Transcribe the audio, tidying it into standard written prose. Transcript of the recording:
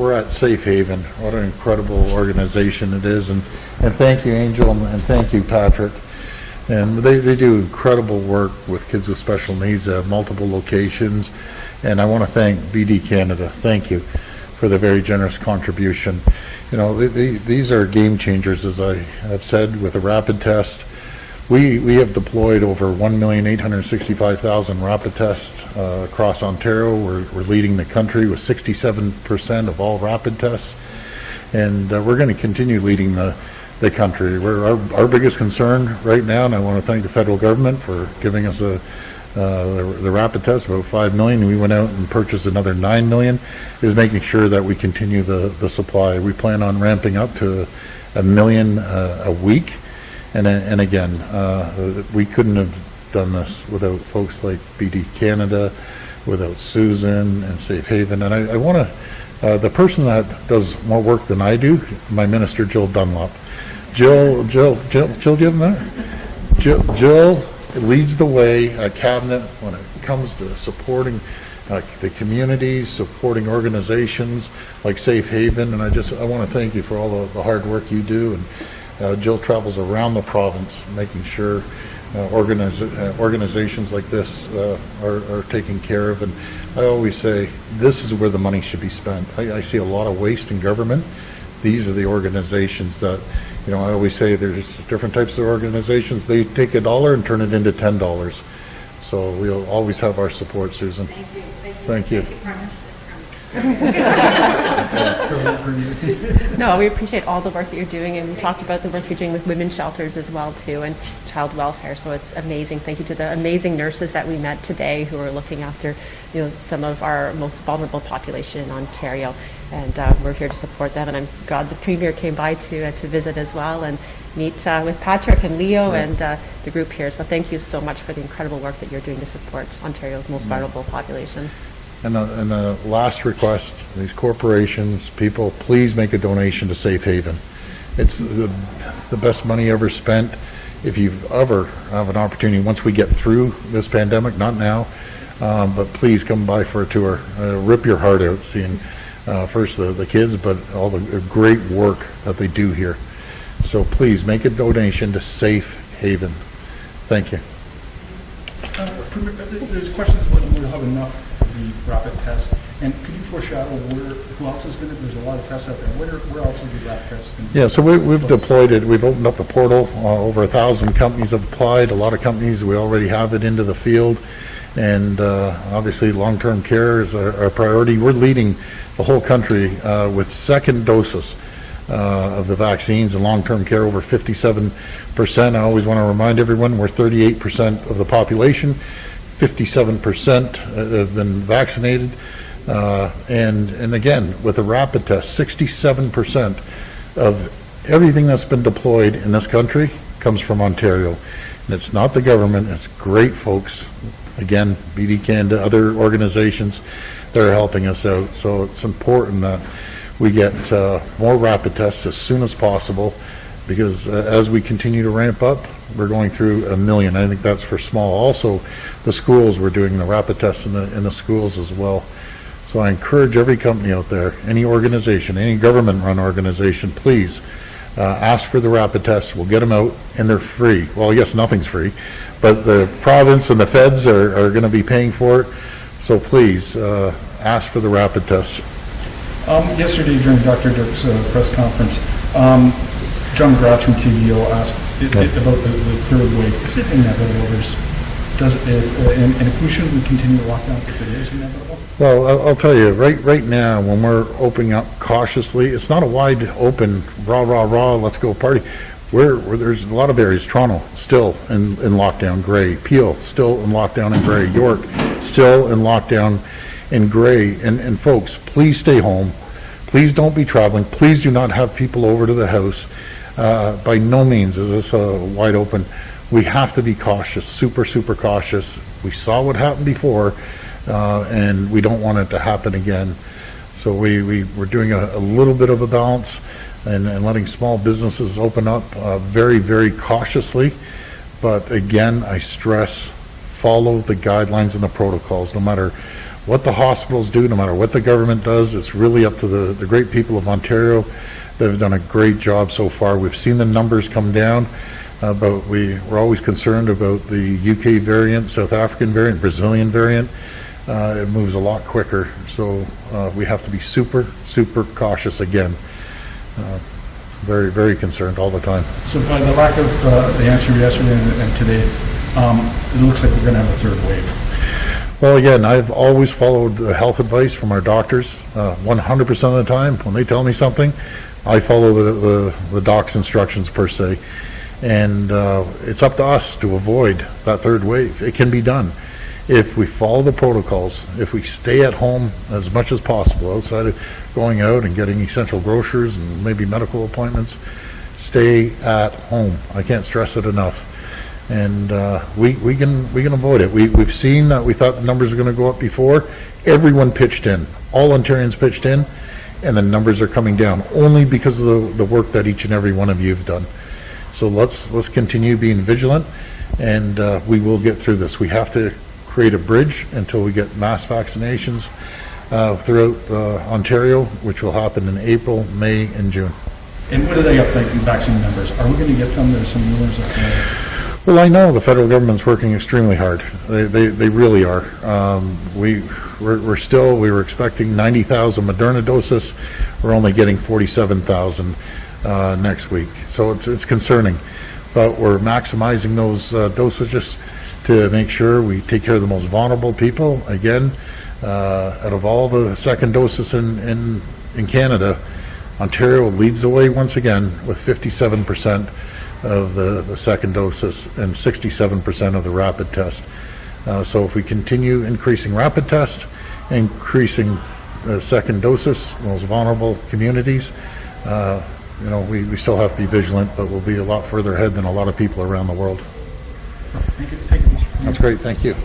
we're at Safe Haven. What an incredible organization it is, and thank you, Angel, and thank you, Patrick. And they do incredible work with kids with special needs at multiple locations, and I want to thank BD Canada. Thank you for the very generous contribution. You know, these are game changers, as I have said, with a rapid test. We have deployed over 1,865,000 rapid tests across Ontario. We're leading the country with 67% of all rapid tests, and we're going to continue leading the country. Our biggest concern right now, and I want to thank the federal government for giving us the rapid test, about 5 million. We went out and purchased another 9 million, is making sure that we continue the supply. We plan on ramping up to 1 million a week. And again, we couldn't have done this without folks like BD Canada, without Susan and Safe Haven. And I want to, the person that does more work than I do, my minister, Jill Dunlop. Jill, do you have a minute? Jill leads the way at Cabinet when it comes to supporting the communities, supporting organizations like Safe Haven. And I want to thank you for all the hard work you do. And Jill travels around the province making sure organizations like this are taken care of. And I always say this is where the money should be spent. I see a lot of waste in government. These are the organizations that, you know, I always say there's different types of organizations. They take $1 and turn it into $10. So we'll always have our support, Susan. Thank you. No, we appreciate all the work that you're doing, and we talked about the work you're doing with women's shelters as well too, and child welfare. So it's amazing. Thank you to the amazing nurses that we met today who are looking after, you know, some of our most vulnerable population in Ontario, and we're here to support them. And I'm glad the Premier came by to visit as well and meet with Patrick and Leo and the group here. So thank you so much for the incredible work that you're doing to support Ontario's most vulnerable population. And the last request, these corporations, people, please make a donation to Safe Haven. It's the best money ever spent. If you ever have an opportunity, once we get through this pandemic, not now, but please come by for a tour. Rip your heart out seeing first the kids, but all the great work that they do here. So please make a donation to Safe Haven. Thank you. There's questions whether we'll have enough the rapid test, and could you foreshadow who else is going to? There's a lot of tests out there. Where else are the rapid tests going to? Yeah, so we've deployed it. We've opened up the portal. Over 1,000 companies have applied. A lot of companies, we already have it into the field, and obviously long-term care is our priority. We're leading the whole country with second doses of the vaccines and long-term care, over 57%. I always want to remind everyone we're 38% of the population. 57% have been vaccinated, and again, with a rapid test, 67% of everything that's been deployed in this country comes from Ontario. And it's not the government, it's great folks, again, BD Canada, other organizations that are helping us out. So it's important that we get more rapid tests as soon as possible, because as we continue to ramp up, we're going through 1 million. I think that's for small. Also, the schools, we're doing the rapid tests in the schools as well. So I encourage every company out there, any organization, any government-run organization, please ask for the rapid tests. We'll get them out, and they're free. Well, yes, nothing's free, but the province and the feds are going to be paying for it. So please ask for the rapid tests. Yesterday during Dr. Dirk's press conference, John McGrath from TVO asked about the third wave. Is it inevitable? And if we shouldn't continue to lock down if it is inevitable? Well, I'll tell you, right now, when we're opening up cautiously, it's not a wide open, rah, let's go party. There's a lot of areas, Toronto, still in lockdown, gray. Peel, still in lockdown in gray. York, still in lockdown in gray. And folks, please stay home. Please don't be traveling. Please do not have people over to the house. By no means is this wide open. We have to be cautious, super cautious. We saw what happened before, and we don't want it to happen again. So we're doing a little bit of a balance and letting small businesses open up very cautiously. But again, I stress, follow the guidelines and the protocols, no matter what the hospitals do, no matter what the government does, it's really up to the great people of Ontario that have done a great job so far. We've seen the numbers come down, but we're always concerned about the UK variant, South African variant, Brazilian variant. It moves a lot quicker, so we have to be super, super cautious again. Very, very concerned all the time. So by the lack of the answer yesterday and today, it looks like we're going to have a third wave. Well, again, I've always followed the health advice from our doctors 100% of the time. When they tell me something, I follow the doc's instructions per se. And it's up to us to avoid that third wave. It can be done. If we follow the protocols, if we stay at home as much as possible, outside of going out and getting essential groceries and maybe medical appointments, stay at home. I can't stress it enough. And we can avoid it. We've seen that. We thought the numbers were going to go up before. Everyone pitched in. All Ontarians pitched in, and the numbers are coming down only because of the work that each and every one of you have done. So let's continue being vigilant, and we will get through this. We have to create a bridge until we get mass vaccinations throughout Ontario, which will happen in April, May, and June. And what are they up like in vaccine numbers? Are we going to get them? There's some rumors that Well, I know the federal government's working extremely hard. They really are. We were expecting 90,000 Moderna doses. We're only getting 47,000 next week. So it's concerning. But we're maximizing those dosages to make sure we take care of the most vulnerable people. Again, out of all the second doses in Canada, Ontario leads the way once again with 57% of the second doses and 67% of the rapid test. So if we continue increasing rapid test, increasing second doses, most vulnerable communities, we still have to be vigilant, but we'll be a lot further ahead than a lot of people around the world. Thank you. Thank you, Mr. That's great. Thank you.